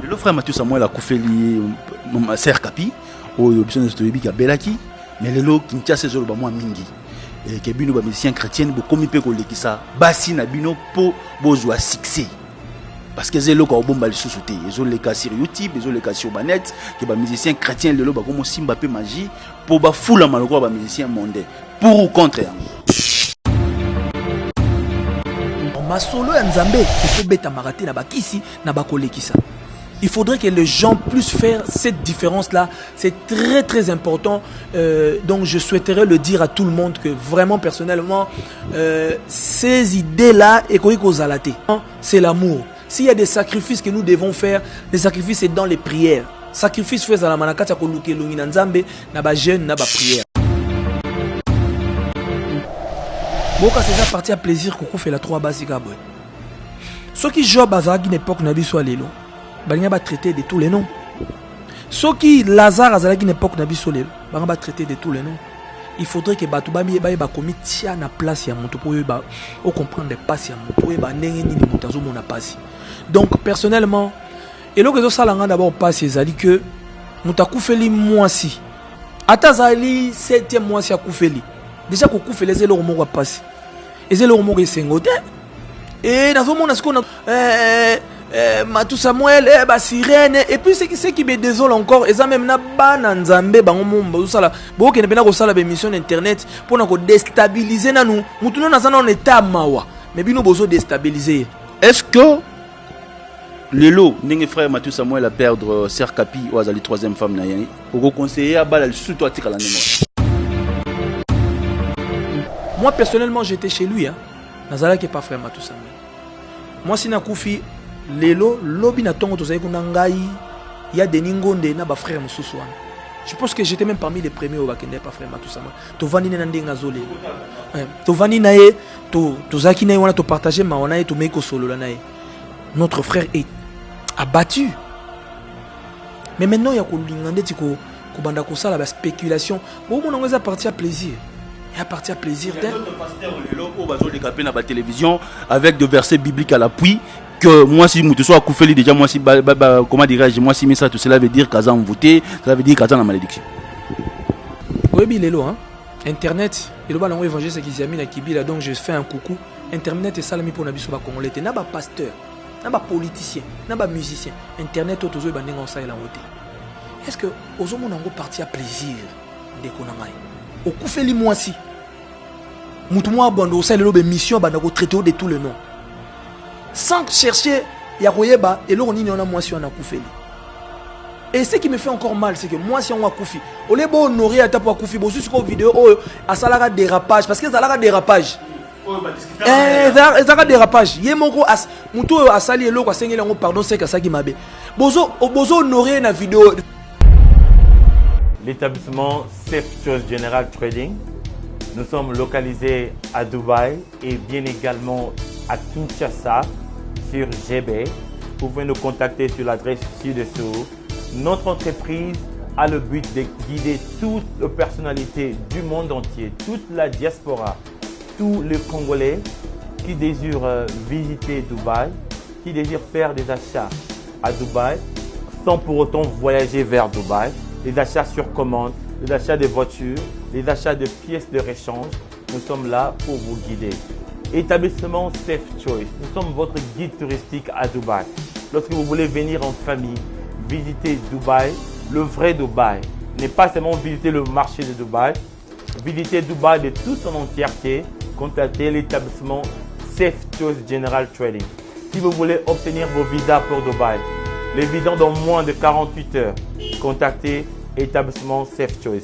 Le frère Mathieu Samuel a koufeli Ser Kapi au Yobison Stoyebi qui a Belaki mais le lot qui tient ces jours mingi et que bino ba musicien chrétien bo komi pe ko lekisa basi na bino po bozwa succès parce que zelo ko bomba lisusu te ezo leka sur YouTube ezo leka sur Banet que ba musicien chrétien le lot ba komo simba pe magie po ba fula maloko ba musicien mondain pour ou contre ma solo ya Nzambe il faut beta maraté na bakisi na bakolekisa. Il faudrait que les gens puissent faire cette différence-là. C'est très très important. Donc je souhaiterais le dire à tout le monde que vraiment personnellement, ces idées-là, c'est l'amour. S'il y a des sacrifices que nous devons faire, les sacrifices c'est dans les prières. Sacrifice fait à la manakata koluke lungi na Nzambe na ba jeune na ba prière. Boka c'est déjà parti à plaisir qu'on fait la 3 basika boy. Ceux qui jouent à une époque na biso lelo. Banga va traiter de tous les noms. Ceux qui Lazare a une époque na biso lelo. Banga va traiter de tous les noms. Il faudrait que batu bami ba komi tia na place ya moto pour ba o comprendre les passes ya moto ba ndenge nini moto azo mona passe. Donc personnellement et lo que ça langa d'abord passe ezali que moto akufeli mwasi. Ata zali 7e mwasi akufeli. Déjà ko kufeli zelo mo wa passe. Ezelo mo ke sengote. Et dans ce monde Matou Samuel sirène et puis ce qui me désole encore et ça même na bana Nzambe bango momba sala boke ne pena ko sala be mission internet pour na ko déstabiliser na nous mutuno na sana on état mawa mais bino bozo déstabiliser. Est-ce que lelo ndenge frère Matou Samuel a perdre Ser Kapi ou azali 3e femme na yé ko conseiller abala surtout atika la mémoire. Moi personnellement j'étais chez lui nazala qui pas frère Matou Samuel. Moi si na kufi lelo lobi na tongo tozali kuna ngai ya deningonde na ba frère mususu wana. Je pense que j'étais même parmi les premiers au bakende pas frère Matou Samuel. To vani na ndenga zole. To vani na ye to zaki na wana to partager ma wana ye to meko solo la na ye. Notre frère est abattu. Mais maintenant il y a ko lingande ti ko banda ko sala ba spéculation. Bon mon ngeza parti à plaisir. Et à partir à plaisir il y a d'autres pasteurs lelo ko bazo de capé na ba télévision avec des versets bibliques à l'appui. Que moi si mutu soit koufeli déjà moi si comment dirais-je moi si mais ça tout cela veut dire qu'azan voté ça veut dire qu'azan la malédiction. Oui bilelo internet et le ballon évangile c'est qu'ils amis na kibila donc je fais un coucou internet et salami pour na biso ba congolais na ba pasteur na ba politicien na ba musicien internet autozo ba ndenga ça la voté. Est-ce que ozomo nango parti à plaisir de konangai au koufeli moi si mutu moi bando ça le mission ba na ko traiter de tous les noms sans chercher Yakoyeba et l'on y en a moi si on a koufeli. Et ce qui me fait encore mal c'est que moi si on a koufi au lieu de honorer à ta pour koufi bon sur vidéo à salara dérapage parce que salara dérapage ça dérapage yé moko as muto asali elo kwa sengela ngo pardon c'est que ça qui mabe bozo honorer na vidéo. L'établissement Safe Choice General Trading, nous sommes localisés à Dubaï et bien également à Kinshasa sur GB. Vous pouvez nous contacter sur l'adresse ci-dessous. Notre entreprise a le but de guider toutes les personnalités du monde entier, toute la diaspora, tous les Congolais qui désirent visiter Dubaï, qui désirent faire des achats à Dubaï sans pour autant voyager vers Dubaï. Les achats sur commande, les achats de voitures, les achats de pièces de rechange. Nous sommes là pour vous guider. Établissement Safe Choice, nous sommes votre guide touristique à Dubaï. Lorsque vous voulez venir en famille, visiter Dubaï, le vrai Dubaï, n'est pas seulement visiter le marché de Dubaï, visiter Dubaï de toute son entièreté, contactez l'établissement Safe Choice General Trading. Si vous voulez obtenir vos visas pour Dubaï, les visas dans moins de 48 heures, contactez l'établissement Safe Choice.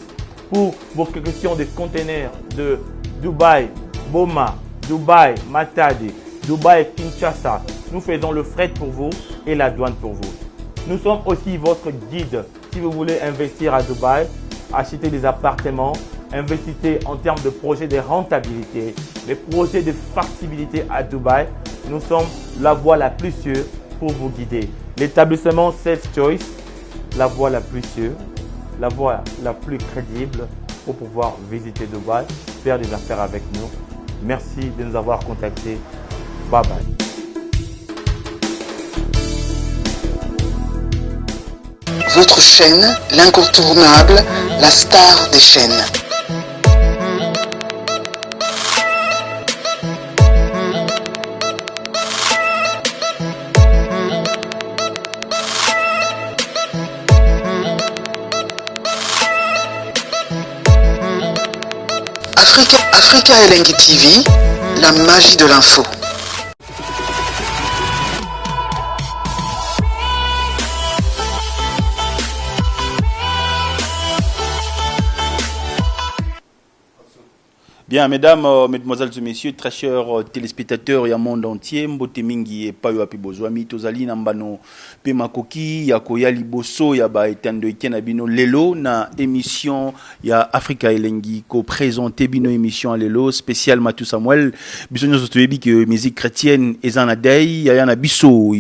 Pour vos questions de conteneurs de Dubaï, Boma, Dubaï, Matadi, Dubaï, Kinshasa, nous faisons le fret pour vous et la douane pour vous. Nous sommes aussi votre guide si vous voulez investir à Dubaï, acheter des appartements, investissez en termes de projets de rentabilité, des projets de flexibilité à Dubaï. Nous sommes la voie la plus sûre pour vous guider. L'établissement Safe Choice, la voie la plus sûre, la voie la plus crédible pour pouvoir visiter Dubaï, faire des affaires avec nous. Merci de nous avoir contactés. Bye bye. Votre chaîne, l'incontournable, la star des chaînes. Africa Elengi TV, la magie de l'info. Bien, mesdames, mesdemoiselles et messieurs, très chers téléspectateurs, il y a monde entier, Mbote Mingi et Payo Api Bozwami, Tozali Nambano, Pemakoki, Yakoya Liboso, Yaba Etando Etienne Abino, Lelo, na émission, ya Africa Elengi, ko présenté Bino émission à Lelo, spécial Matou Samuel, Bisonyo Sotoyebi, que musique chrétienne, Ezana Day, Yayana Bisso,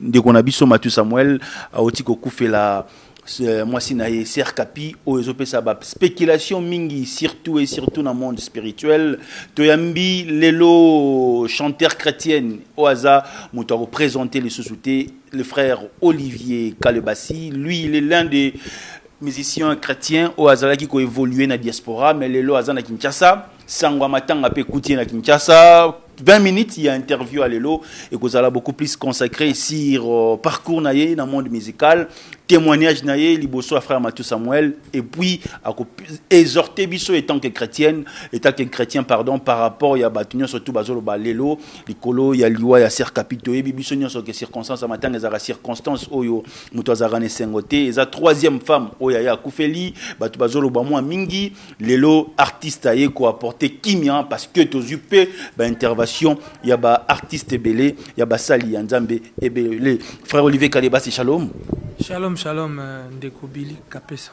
dès qu'on a Bisso Matou Samuel, a Otiko Koufela, moi si naie Ser Kapi o ezope sa ba spéculation mingi surtout et surtout dans le monde spirituel toyambi lelo chanteur chrétien au hasard muto représenter les sociétés le frère Olivier Kalebassi lui il est l'un des musiciens chrétiens au hasard qui a évolué dans la diaspora mais lelo hasard na Kinshasa sangwa matanga pe koutier na Kinshasa 20 minutes, il y a une interview à Lelo et que vous allez beaucoup plus consacrer sur parcours naïe dans le monde musical, témoignage naïe, liboso à frère Mathieu Samuel et puis à exhorter biso étant que chrétien pardon par rapport il y a batunyo surtout bazolo ba Lelo, likolo il y a liwa il y a ser capito et biso nyo sur que circonstances à matin les circonstances oyo muto azarane sengote et sa troisième femme oya ya Koufeli batu bazolo ba moi mingi Lelo artiste aye ko apporter kimia parce que tozupe ba intervention il y a ba artiste belé il y a ba sali nzambe et belé frère Olivier Kalebassi shalom shalom ndeko Billy Kapesa.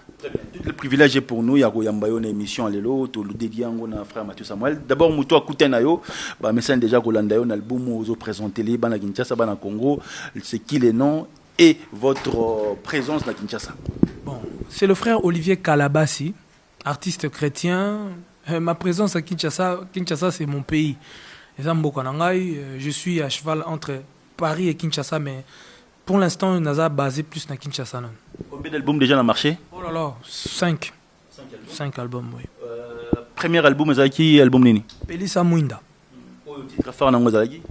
Le privilège est pour nous ya ko yamba yo na émission à Lelo to le dédié ngo na frère Mathieu Samuel d'abord muto akuta na yo ba message déjà ko landa yo na album ozo présenter les bana Kinshasa bana Congo c'est qui les noms et votre présence na Kinshasa. Bon, c'est le frère Olivier Kalebassi, artiste chrétien. Ma présence à Kinshasa c'est mon pays. Je suis à cheval entre Paris et Kinshasa, mais pour l'instant, on a basé plus dans Kinshasa. Combien d'albums déjà dans le marché? Oh là là, 5. 5 albums, oui. Premier album, c'est qui album Nini? Pelisa Mouinda. Titre phare dans Mozalagi?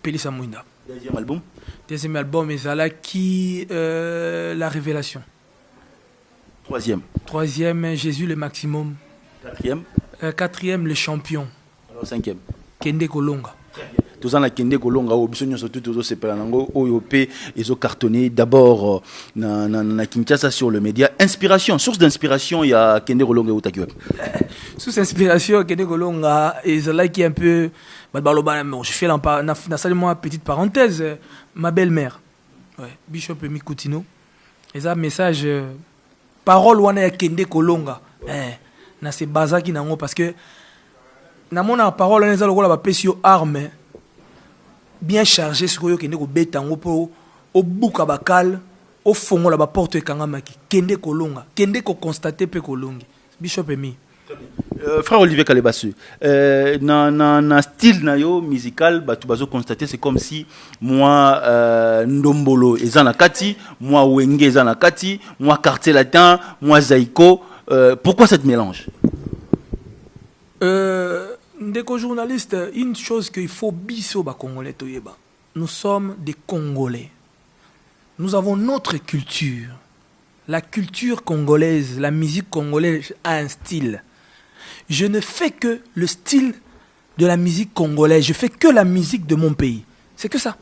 Pelisa Mouinda. Deuxième album? Deuxième album, c'est qui La Révélation. Troisième, Jésus le maximum. Quatrième, Le Champion. Alors cinquième? Kende Kolonga. Tous en a Kende Kolonga au bisogno surtout tous ces pelanango OYOP ils ont cartonné d'abord na Kinshasa sur le média inspiration source d'inspiration il y a Kende Kolonga au Takiweb. Source d'inspiration Kende Kolonga et là qui est un peu je fais na salle moi petite parenthèse ma belle-mère Bishop Mikutino et ça message parole wana ya Kende Kolonga na c'est bazaki nango parce que na mona parole on ezalo kola ba pesio arme bien chargé ce que kende ko betango po o buka bakal o fongola ba porte kangamaki kende kolonga kende ko constater pe kolongi Bishop Emi. Frère Olivier Kalebassi na style na yo musical batu bazo constater c'est comme si moi ndombolo ezana kati moi wenge ezana kati moi quartier latin moi zaiko pourquoi cette mélange? Ndeko journaliste, une chose qu'il faut biso ba Congolais toyeba. Nous sommes des Congolais. Nous avons notre culture. La culture congolaise, la musique congolaise a un style. Je ne fais que le style de la musique congolaise. Je fais que la musique de mon pays. C'est que ça.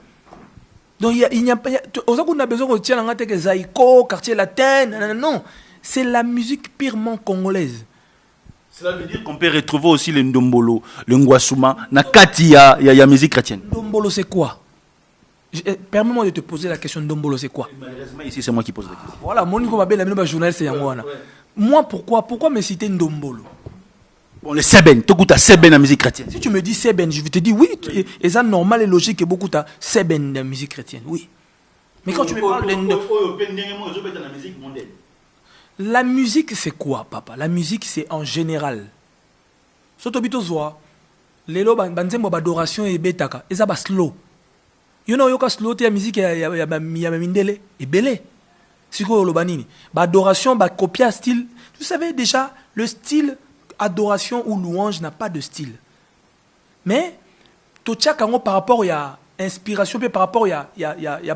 Donc il n'y a pas... On a besoin de tirer en tête Zaïko, quartier latin. Non. C'est la musique purement congolaise. Cela veut dire qu'on peut retrouver aussi le ndombolo, le ngwasuma, na kati ya musique chrétienne. Ndombolo c'est quoi? Permets-moi de te poser la question. Ndombolo c'est quoi? Malheureusement ici c'est moi qui pose la question. Voilà, mon niveau m'appelle la journaliste c'est Yangwana. Moi pourquoi me citer Ndombolo? Bon, le Seben, tu as Seben la musique chrétienne. Si tu me dis Seben, je vais te dire oui, et ça normal et logique que beaucoup t'as Seben la musique chrétienne, oui. Mais quand tu me parles de musique mondaine. La musique, c'est quoi, papa? La musique, c'est en général. Sotobito zoa, lelo banzembo adoration et betaka, et ça va slow. You know, yoka slow, la musique, ya mindele, et belé. Siko Lobanini. Adoration, copia style. Vous savez déjà, le style adoration ou louange n'a pas de style. Mais, tout ça, par rapport à inspiration, par rapport à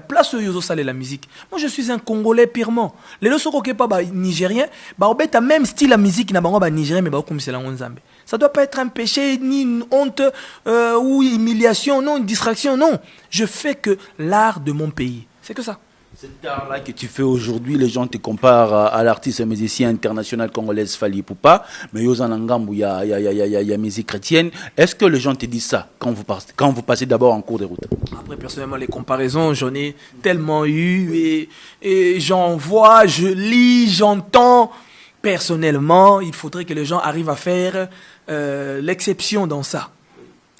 place où ils la musique. Moi, je suis un Congolais purement. Les gens qui sont pas nigériens, ils même style la musique, n'a pas nigérien, mais comme c'est la Nzambe. Ça doit pas être un péché, ni une honte, ou une humiliation, non, une distraction, non. Je fais que l'art de mon pays. C'est que ça. Cet art-là que tu fais aujourd'hui, les gens te comparent à l'artiste musicien international congolais Fally Ipupa, mais il y a musique chrétienne. Est-ce que les gens te disent ça quand vous passez d'abord en cours de route? Après, personnellement, les comparaisons, j'en ai tellement eu et j'en vois, je lis, j'entends. Personnellement, il faudrait que les gens arrivent à faire l'exception dans ça.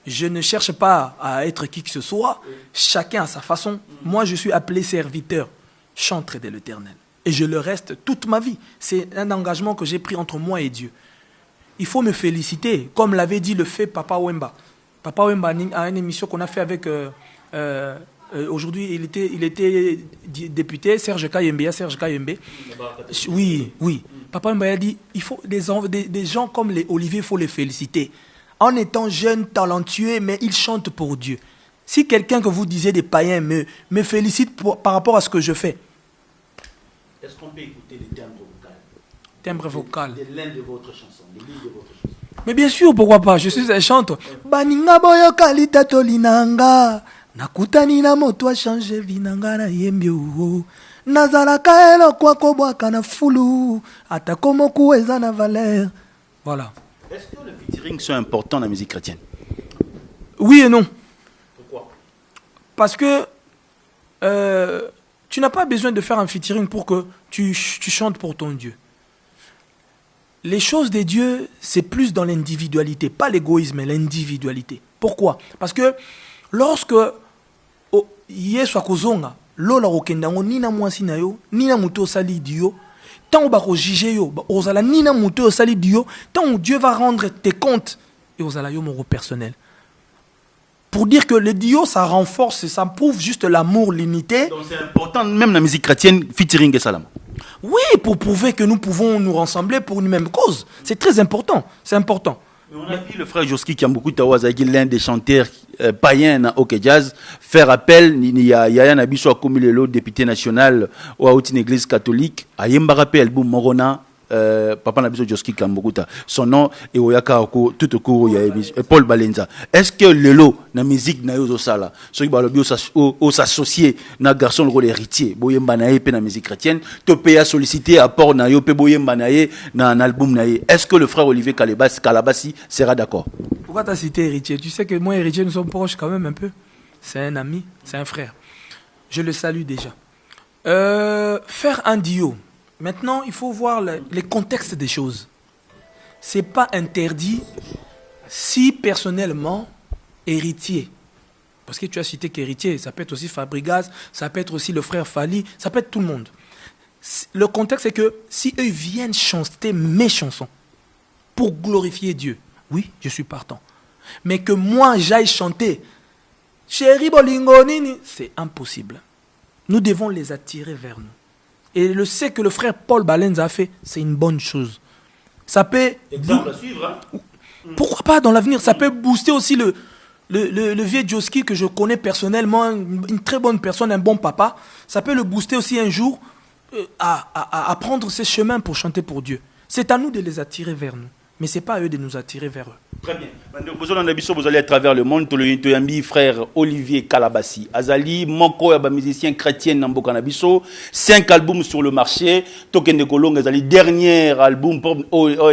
Je ne cherche pas à être qui que ce soit, chacun à sa façon. Moi, je suis appelé serviteur, chantre de l'Éternel. Et je le reste toute ma vie. C'est un engagement que j'ai pris entre moi et Dieu. Il faut me féliciter, comme l'avait dit le fait Papa Wemba. Papa Wemba a une émission qu'on a fait avec... aujourd'hui, il était député, Serge Kayembe. Oui. Papa Wemba a dit, il faut des gens comme les Olivier, il faut les féliciter. En étant jeune, talentueux, mais il chante pour Dieu. Si quelqu'un que vous disiez des païens me félicite par rapport à ce que je fais. Est-ce qu'on peut écouter les timbres vocaux? Timbre vocal. De l'un de votre chanson, de l'une de votre chanson. Mais bien sûr, pourquoi pas? Je suis un chanteur. Baninga boyo kalita tolinanga. Nakutani na moto a changé vinanga na yembi o. Nazalaka elo kwa kobwaka na fulu. Atakomo kuweza na valeur. Voilà. Est-ce que le featuring sont importants dans la musique chrétienne? Oui et non. Pourquoi? Parce que tu n'as pas besoin de faire un featuring pour que tu chantes pour ton Dieu. Les choses des dieux, c'est plus dans l'individualité, pas l'égoïsme, mais l'individualité. Pourquoi? Parce que lorsque Yesu akozonga, lola okendango nina mwasi na yo, nina muto sali dio, tant on juger yo, ozala nina muto sali dio, tant Dieu va rendre tes comptes et ozala yo mon personnel. Pour dire que le Dio, ça renforce et ça prouve juste l'amour, l'unité. Donc c'est important, même dans la musique chrétienne, featuring et salam. Oui, pour prouver que nous pouvons nous rassembler pour une même cause. C'est très important, c'est important. Mais on a vu le frère Joski qui a beaucoup de l'un des chanteurs païens au Jazz, faire appel, il y a un abisso à Komilelo, député national ou à une église catholique, à Yemba rappel album Morona. Papa Nabiso Joski Kambokuta. Son nom est Oyaka tout au cours, il y a Paul Balenza. Est-ce que le lot, la musique, na yo sala, ceux qui balobio s'associer, na garçon le rôle héritier, boyemba nae pe na musique chrétienne, te paye à solliciter apport na yo pe boyemba nae na un album nae. Est-ce que le frère Olivier Kalabasi sera d'accord? Pourquoi t'as cité héritier? Tu sais que moi et héritier, nous sommes proches quand même un peu. C'est un ami, c'est un frère. Je le salue déjà. Faire un duo. Maintenant, il faut voir les contextes des choses. Ce n'est pas interdit si personnellement, héritier, parce que tu as cité qu'héritier, ça peut être aussi Fabregas, ça peut être aussi le frère Fally, ça peut être tout le monde. Le contexte, c'est que si eux viennent chanter mes chansons pour glorifier Dieu, oui, je suis partant. Mais que moi, j'aille chanter Chéri Bolingo Nini, c'est impossible. Nous devons les attirer vers nous. Et le fait que le frère Paul Balenza a fait, c'est une bonne chose. Ça peut... Exemple à suivre, hein? Pourquoi pas dans l'avenir? Ça peut booster aussi le vieux Joski que je connais personnellement, une très bonne personne, un bon papa. Ça peut le booster aussi un jour à prendre ses chemins pour chanter pour Dieu. C'est à nous de les attirer vers nous. Mais ce n'est pas à eux de nous attirer vers eux. Très bien. Vous allez à travers le monde. Toyambi, frère Olivier Kalabasi. Azali, Moko, musicien chrétien Namboka Nabiso. 5 albums sur le marché. Token de Kolong, Azali, dernier album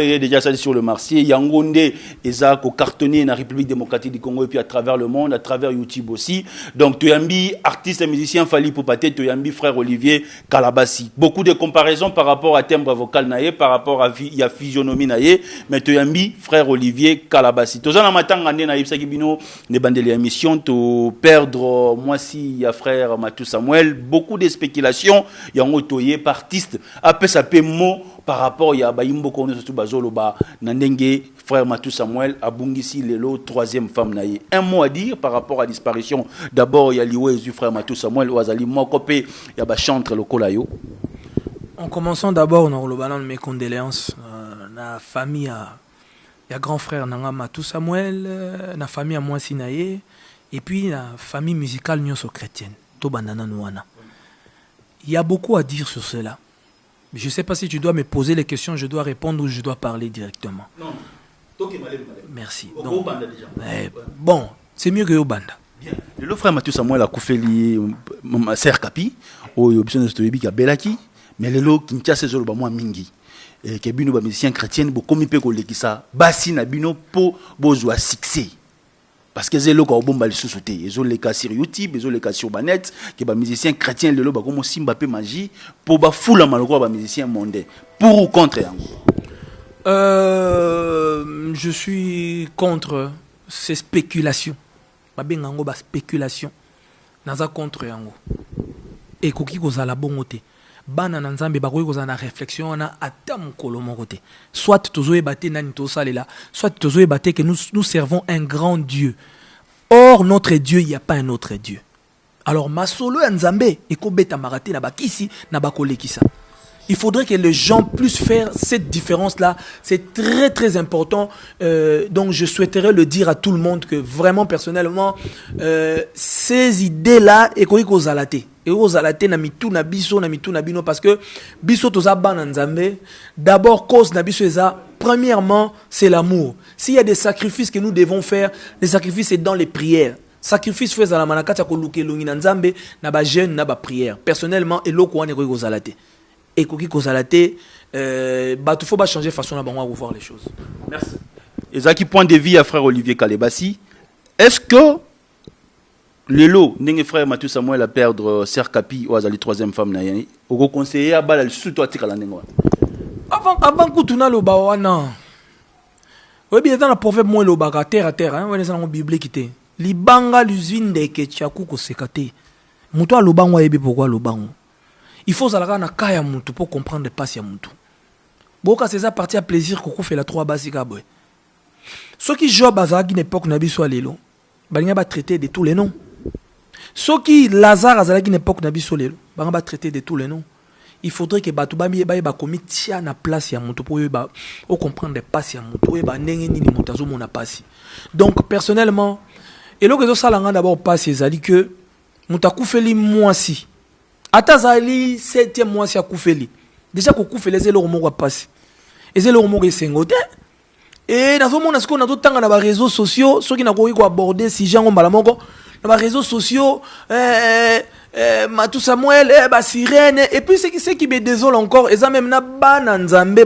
est déjà sorti sur le marché. Yangonde, Ezako, cartonné dans la République démocratique du Congo et puis à travers le monde, à travers YouTube aussi. Donc, Toyambi, artiste et musicien Fally Ipupa, Toyambi, frère Olivier Kalabasi. Beaucoup de comparaisons par rapport à timbre vocal naïe, par rapport à physionomie naïe. Mais Toyambi, frère Olivier Kalabasi. Tozana matanga nde na yebisaki bino ne bandeli ya mission to perdre moi si ya frère Matou Samuel, beaucoup de spéculations yango toye par artiste après ça peut mot par rapport ya bayimbo ko surtout bazolo ba na ndenge frère Matou Samuel abungisi lelo troisième femme naye. Un mot à dire par rapport à la disparition d'abord ya liwe du frère Matou Samuel ou azali moko pe ya ba chantre lokola yo. En commençant d'abord, on a mes condoléances. La famille il y a grand frère Nanga Matou Samuel, la famille à moi Sinaye, et puis la famille musicale Nyonso chrétienne, Tobanana Nouana. Il y a beaucoup à dire sur cela. Je ne sais pas si tu dois me poser les questions, je dois répondre ou je dois parler directement. Non. Merci. Donc, bon, c'est mieux que Yobanda. Le frère Mathieu Samuel a koufeli Ser Kapi, au Yobison de Stoyebi qui a Belaki, mais le lot qui tient ses œuvres mingi. Et que bino ba musicien chrétien bo komi pe ko lekisa basi na bino po bozwa succès. Parce que zelo ko bomba le sous-souté, ils ont les cas sur YouTube, ils ont les cas sur Banet, que ba musicien chrétien le lo ba comme Simba pe magie pour ba foula maloko ba musicien mondain. Pour ou contre yango? Je suis contre ces spéculations. Ba bengango ba spéculation. Naza contre yango. Et koki ko za la bongote. Bana na nzambe bakoki kozala na réflexion na ata mokolo moko te. Soit tozoyeba te nani tosalela, soit tozoyeba te que nous servons un grand Dieu. Or notre Dieu, il n'y a pas un autre Dieu. Alors masolo ya nzambe ekobeta marate na bakisi na bakolekisa. Il faudrait que les gens puissent faire cette différence-là. C'est très très important. Donc je souhaiterais le dire à tout le monde que vraiment personnellement, ces idées-là, ekoki kozala te. Et aux alatés na mitu na biso na mitu na bino parce que biso toza bana nzambe d'abord cause na biso eza premièrement c'est l'amour. S'il y a des sacrifices que nous devons faire, les sacrifices c'est dans les prières. Sacrifice fait la manakata ko lukelungi na nzambe na ba jeune na ba prière. Personnellement eloko wana ko kozalate. Et koki kozalate ba tout faut pas changer façon na bango voir les choses. Merci. Ezaki point de vue à frère Olivier Kalebasi. Est-ce que Lelo, n'est frère Mathieu Samuel à perdre Ser Kapi ou Azali troisième femme na yani. Au conseiller à bal surtout à tika la nengo. Avant que tu n'as le bawana. Oui bien dans le proverbe moi le baga terre à terre hein, on est dans la Bible qui était. Libanga l'usine de ketchaku ko sekate. Muto lo bango yebi pourquoi lo bango. Il faut zalaka na kaya mutu pour comprendre pas si mutu. Boka c'est ça partie à plaisir ko fait la trois basika boy. Ce qui job azaki n'époque na biso lelo. Balinga ba traiter de tous les noms. Ce qui Lazare azalaki n'époque na biso lelo, balinga ba traiter de tous les noms. Il faudrait que batu ba mi ba komi tia na place ya mutu pour ba o comprendre pas ya mutu ba ndenge nini mutazo mona pasi. Donc personnellement, et lo que ça langa d'abord passe ezali que mutakufeli mwasi. Ata zali 7e mwasi akufeli. Déjà ko kufeli zelo moko passe. Ezelo moko esengote. Et dans ce monde, on a tout le temps dans les réseaux sociaux, ceux qui n'ont pas abordé si gens ont mal dans les réseaux sociaux, Matou Samuel, sirène, et puis ce qui me désole encore, ils ont même na bananzambe,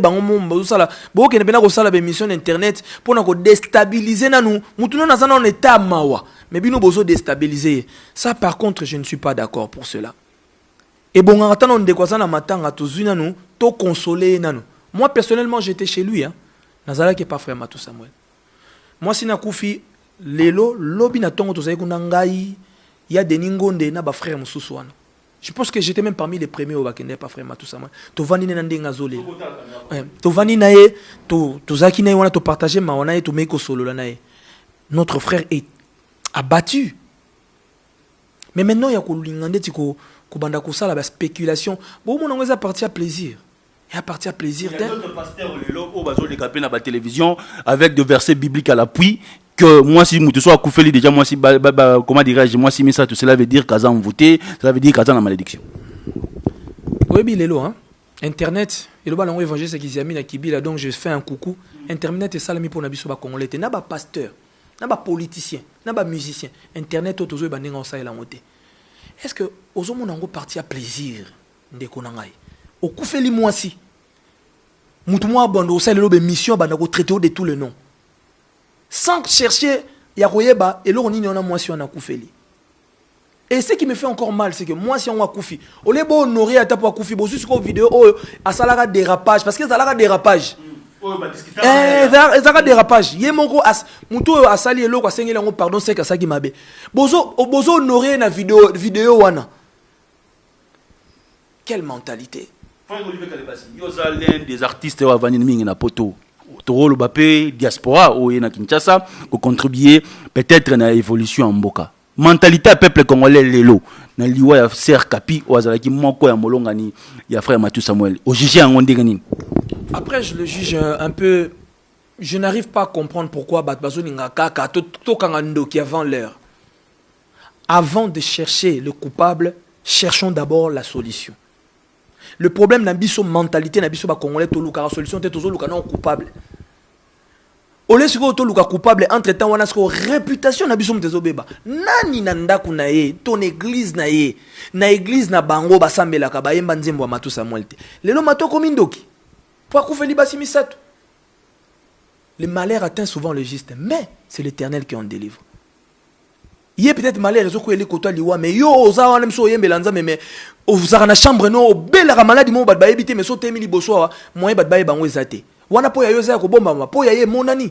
tout ça là, beaucoup qui ne peuvent pas émission internet pour nous déstabiliser nous, nous sommes en état mawa, mais nous besoin déstabiliser. Ça par contre, je ne suis pas d'accord pour cela. Et bon, en attendant de quoi ça na matanga, tous nous, to consoler nous. Moi personnellement, j'étais chez lui, hein. Nazala qui est pas frère Matou Samuel. Moi si na koufi lelo lobi na tongo tozali kuna ngai ya deningonde na ba frère mususu wana. Je pense que j'étais même parmi les premiers au bakende pas frère Matou Samuel. To vani na ndenga zole. To vani na ye to zaki na wana to partager ma wana ye to meko solo la na ye. Notre frère est abattu. Mais maintenant il y a ko lingande ti ko banda ko sala ba spéculation. Bon mon ngeza partir à plaisir. Et à partir à plaisir. Il y a d'autres pasteurs au bazo de capé dans la télévision avec des versets bibliques à l'appui que moi si je suis Koufeli déjà moi si comment dirais-je moi si mais ça tout cela veut dire qu'Azan voté, cela veut dire qu'Azan la malédiction. Oui bien lelo hein. Internet et le ballon évangile c'est qu'ils y a mis la kibila donc je fais un coucou. Internet et salami pour nabiso ba congolais na ba pasteur, na ba politicien, na ba musicien. Internet autozo e bandenga ça la moté. Est-ce que ozomo nango parti à plaisir ndeko nangai? Au Koufeli moi si. Moutouma bando au salé l'obé mission bandako traité de tous les noms. Sans chercher yakoyeba et l'on a moi si on a Koufeli. Et ce qui me fait encore mal c'est que moi si on a Koufi, au lieu honorer à tapo Koufi, bo juste ko vidéo à salara dérapage parce que salara dérapage. Ezaka dérapage. Yé moko as muto asali eloko asengela ngo pardon c'est que ça qui mabe. Bozo honorer na vidéo wana. Quelle mentalité. L'un des artistes qui ont venu à Poto, Toro Lobapé, diaspora, ou na Kinshasa, pour contribuer peut-être à l'évolution en Mboka. Mentalité peuple congolais, lelo. na liwa ya Ser Kapi o azalaki moko ya molongani ya frère Matou Samuel au juger en ndenge nini. Après je le juge un peu, je n'arrive pas à comprendre pourquoi Batbazo Ningakaka to kangando qui avant l'heure. Avant de chercher le coupable, cherchons d'abord la solution. Le problème n'a pas mentalité, n'a pas congolais to luka la solution te tozo luka non coupable. Au lieu de to luka coupable entre temps wana sko réputation n'a pas mtezo beba. Nani nandaku na ye, ton église na ye, na église na bango basambela ka bayemba nzembo wa Matou Samuel te. Lelo matoko mindoki. Pour koufeli basimisato. Le malheur atteint souvent le juste, mais c'est l'Éternel qui en délivre. Il y a peut-être malheur, mais yo, oza même so yembe lanza mais vous avez na chambre no belle la maladie mo bad baebité mais so temi liboso moyen bad bae bango ezate. Wana po ya yo za ko bomba ma po ya ye monani.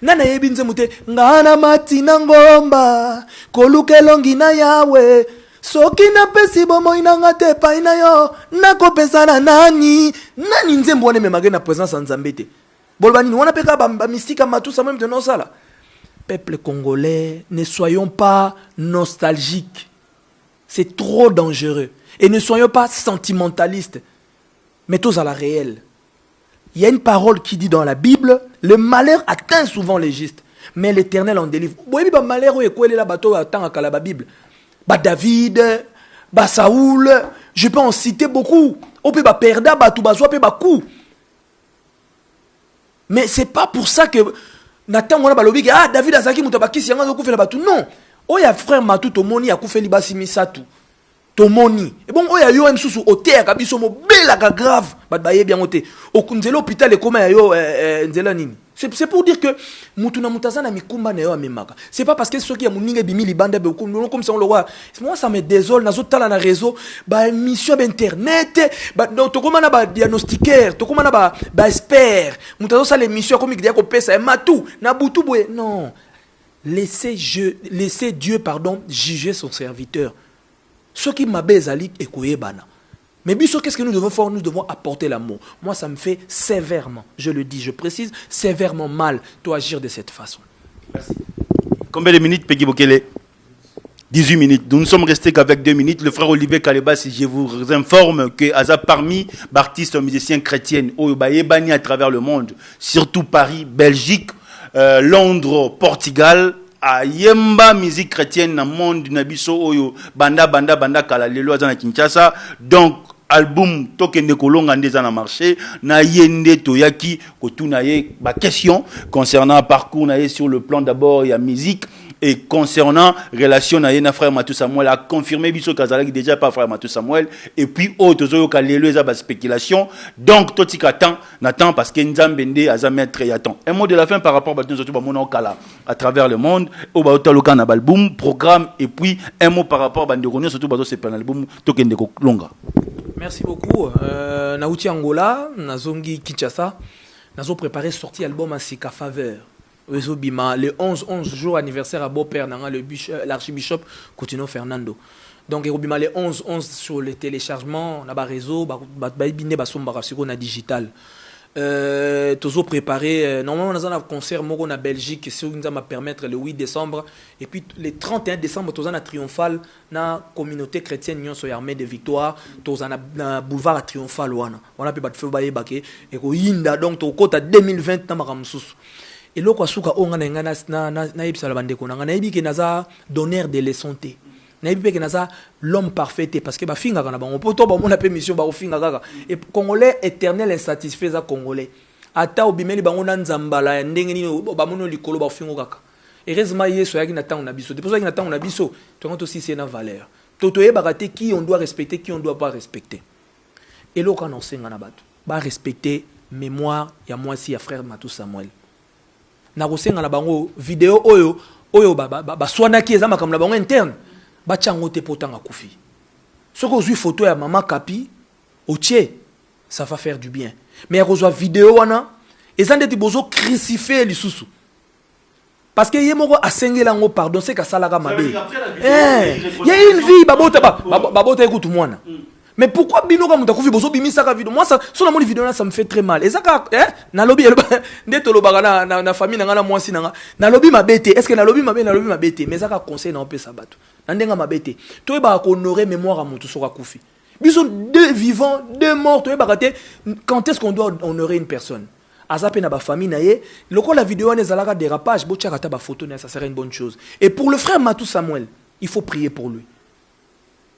Nana yebi nzemute ngana matina ngomba koluke longi na yawe. Soki na pesi bomo inanga te pa ina yo nakopesa na nani nzembo wane memage na présence nzambe te. Bolbani wana peka ba mystique Matou Samuel te no sala. Peuple congolais, ne soyons pas nostalgiques. C'est trop dangereux. Et ne soyons pas sentimentalistes. Mettons à la réelle. Il y a une parole qui dit dans la Bible, le malheur atteint souvent les justes, mais l'Éternel en délivre. Oui, le malheur est quoi là bateau attend à la Bible. Bah David, bah Saoul, je peux en citer beaucoup. On peut bah perda, bah tout bah soit bah coup. Mais c'est pas pour ça que Nathan wana balobi ah David azaki mutabakisi yanga zo kufela batu non. Oya frère Matou tomoni ya kufeli basi misatu. Tomoni. Et bon oya yo msusu otea kabiso mo bela ka grave. Bat baye bien oté. Okunzela hôpital e koma ya yo nzela nini. C'est pour dire que mutuna mutazana mikumba na yo amemaka. C'est pas parce que ceux qui a muninga bimi libanda be comme ça on le voit. Moi ça me désole nazo tala na réseau ba émission internet ba to komana ba diagnostiqueur to komana ba expert mutazo ça l'émission comme il y a ko pesa Matou na butu boye non. Laissez Dieu juger son serviteur. Ceux qui m'abezali et koyebana. Mais biso, qu'est-ce que nous devons faire? Nous devons apporter l'amour. Moi, ça me fait sévèrement, je le dis, je précise, sévèrement mal de agir de cette façon. Merci. Combien de minutes, Peggy Bokele? 18 minutes. Nous ne sommes restés qu'avec 2 minutes. Le frère Olivier Kaleba, si je vous informe que parmi les artistes musiciens chrétiens, Oyobayebani à travers le monde, surtout Paris, Belgique, Londres, Portugal, a yemba musique chrétienne dans le monde nabiso oyo banda kala lelo azana Kinshasa. Donc album tokende kolonga ndeza na marché na yende toyaki kotuna ye ba question concernant parcours na ye sur le plan d'abord il y a musique et concernant relation na ye na frère Matou Samuel a confirmé biso kazalaki déjà pas frère Matou Samuel et puis autre zoyo kalelo eza ba spéculation donc totika temps n'attend parce que nzambende azametre yaton. Un mot de la fin par rapport à nous surtout ba mona kala à travers le monde au ba otaloka na album programme et puis un mot par rapport à bandeko surtout ba c'est un album tokende ko longa. Merci beaucoup. Naouti Angola, Nazongi Kinshasa, Nazo préparé sortie album à Sika Faveur. Le 11 jours anniversaire à beau-père, l'archibishop Coutinho Fernando. Donc, le 11 sur le téléchargement, on a un réseau, on a digital. Toujours préparé, normalement, on a un concert en Belgique, qui va permettre le 8 décembre. Et puis, le 31 décembre, on a un triomphal dans la communauté chrétienne, Union sur l'armée de victoire, on a un boulevard triomphal. On a pu battre feu, et donc, au côté 2020, on a et là, on a un donneur de leçons. L'homme parfait, parce que on peut mission et Congolais éternel insatisfait Congolais. Ata obimeli bango na nzambala ndenge nini bamono likolo ba fingo kaka. Heureusement yeso yaki na tango na biso. Depuis yaki na tango na biso, to nganto aussi c'est na valeur. Totoye bakate qui on doit respecter, qui on doit pas respecter. Et là quand on senga na bato, ba respecter mémoire ya moi si ya frère Matou Samuel. Na kosenga na bango vidéo oyo ba swana ki ezama comme la bango interne. Ba chango te potanga kufi. Soko zui photo ya maman Kapi, otie, ça va faire du bien. Mais il y a une vidéo, et ça dit bozo crucifié les sous. Parce que yemoko a sengé lango pardon, c'est que ça la mabe. Il y a une vie, babota écoute moi. Mais pourquoi bino ka mutakufi bozo bimi saka vidéo? Moi ça sur la vidéo là ça me fait très mal. Et ça na lobby ndeto lobaka na famille na moi si na lobby mabete. Est-ce que na lobby mabete mais ça ka conseil na on peut sabato. Nandenga mabete. Toi ba honorer mémoire à mutu soka kufi. Biso deux vivants, deux morts, toi ba raté. Quand est-ce qu'on doit honorer une personne? Azape na ba famille na ye, loko la vidéo ne zalaka dérapage, bo tchaka ta ba photo ça serait une bonne chose. Et pour le frère Matou Samuel, il faut prier pour lui.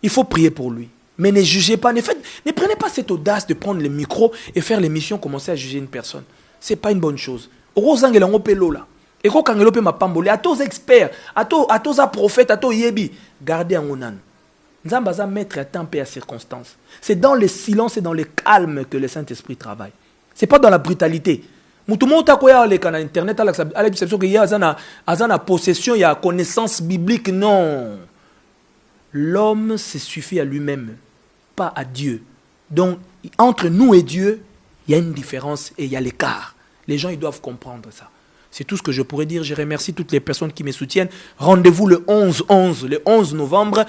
Il faut prier pour lui. Mais ne jugez pas, ne prenez pas cette audace de prendre le micro et faire l'émission, commencer à juger une personne. Ce n'est pas une bonne chose. Orozangelango pelo là. Et quand on pe mapambole, à tous experts, à tous prophètes, à tous yebi, gardez en onan. Nzambaza mettre à temps et à circonstance. C'est dans le silence et dans le calme que le Saint-Esprit travaille. Ce n'est pas dans la brutalité. Tout le monde a quoi sur Internet, à l'exception qu'il y a une possession, il y a connaissance biblique. Non. L'homme se suffit à lui-même, pas à Dieu. Donc, entre nous et Dieu, il y a une différence et il y a l'écart. Les gens, ils doivent comprendre ça. C'est tout ce que je pourrais dire. Je remercie toutes les personnes qui me soutiennent. Rendez-vous le 11 novembre.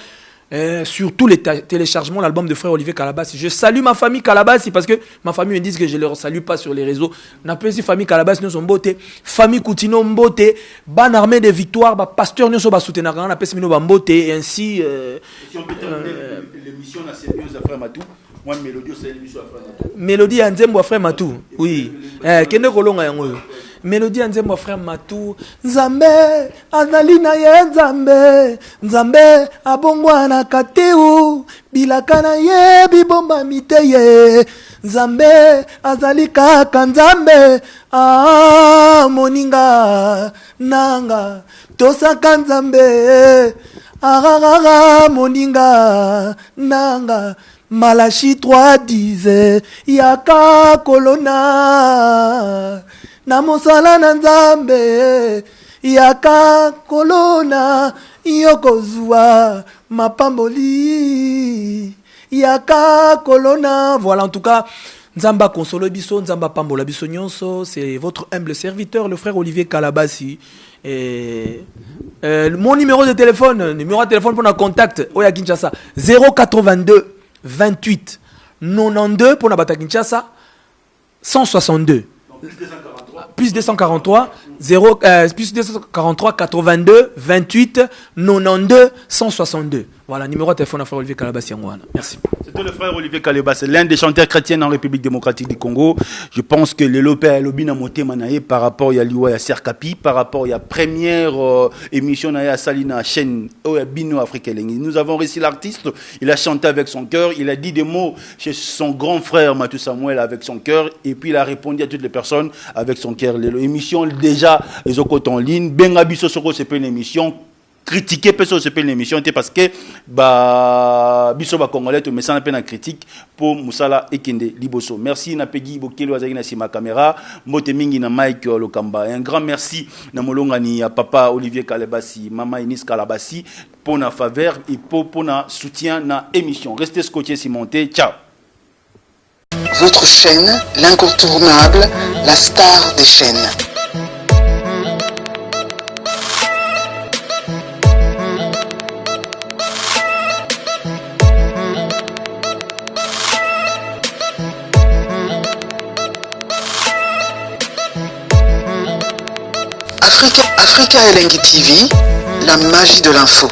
Sur tous les téléchargements, l'album de frère Olivier Calabassi. Je salue ma famille Calabassi parce que ma famille me dit que je ne leur salue pas sur les réseaux. N'appelle si famille Calabassi nous sommes beauté, famille Coutino beauté, ban armée de victoire, pasteur nous sommes soutenir, on appelle ça beauté et ainsi. Si on peut terminer l'émission, on a servie aux frère Matou. Moi, Mélodie, c'est l'émission à frère Matou. Mélodie Anzembo frère Matou. Oui. Kende kolonga yango. Mélodie Anzembo frère Matou. Nzambe azali na ye Nzambe. Nzambe abongwa na kateu. Bilaka na ye bibomba miteye. Nzambe azali kaka Nzambe. Ah moninga nanga tosaka Nzambe. Ah moninga nanga. Malachi 3 disait Yaka kolona na mosala na Nzambe Yaka kolona yokozwa mapamboli Yaka kolona. Voilà, en tout cas, Nzamba consolo biso, Nzamba pambola biso nyonso. C'est votre humble serviteur, le frère Olivier Calabassi. Et mon numéro de téléphone pour un contact, Oya Kinshasa 082 28 92 pour Nabata Kinshasa 162 plus 243 82 28 92 162. Voilà, numéro de téléphone à frère Olivier Calabassi. Merci. C'était le frère Olivier Calabassi, l'un des chanteurs chrétiens en République démocratique du Congo. Je pense que le lopé a lobby na moté manaye par rapport à Liwa à Serkapi, par rapport à la première émission à Salina chaîne Bino Afrique. Nous avons réussi l'artiste, il a chanté avec son cœur, il a dit des mots chez son grand frère Matou Samuel avec son cœur, et puis il a répondu à toutes les personnes avec son cœur. L'émission déjà les autres en ligne, Bengabiso Soko c'est pas une émission. Critiquer personne c'est pas une émission parce que biso ba congolais mais ça n'a pas de critique pour Musala Ekende Liboso. Merci na Peggy Bokelo azaki na sima caméra, mbote mingi na Mike Lokamba. Un grand merci na molongani à papa Olivier Calabassi, maman Inis Calabassi pour na faveur et pour na soutien na émission. Restez scotchés si monté. Ciao. Votre chaîne, l'incontournable, la star des chaînes. Africa Elengi TV, la magie de l'info.